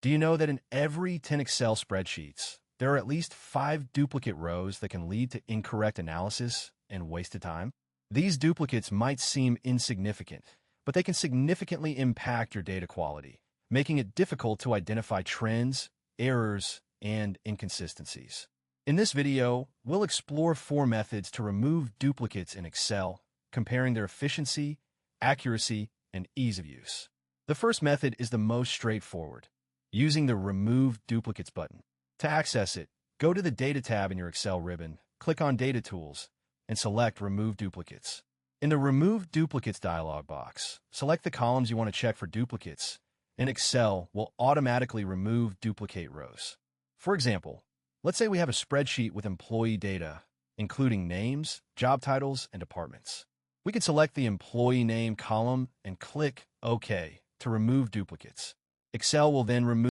Do you know that in every 10 Excel spreadsheets, there are at least 5 duplicate rows that can lead to incorrect analysis and wasted time? These duplicates might seem insignificant, but they can significantly impact your data quality, making it difficult to identify trends, errors, and inconsistencies. In this video, we'll explore 4 methods to remove duplicates in Excel, comparing their efficiency, accuracy, and ease of use. The first method is the most straightforward, using the Remove Duplicates button. To access it, go to the Data tab in your Excel ribbon, click on Data Tools, and select Remove Duplicates. In the Remove Duplicates dialog box, select the columns you want to check for duplicates, and Excel will automatically remove duplicate rows. For example, let's say we have a spreadsheet with employee data, including names, job titles, and departments. We can select the employee name column and click OK to remove duplicates. Excel will then remove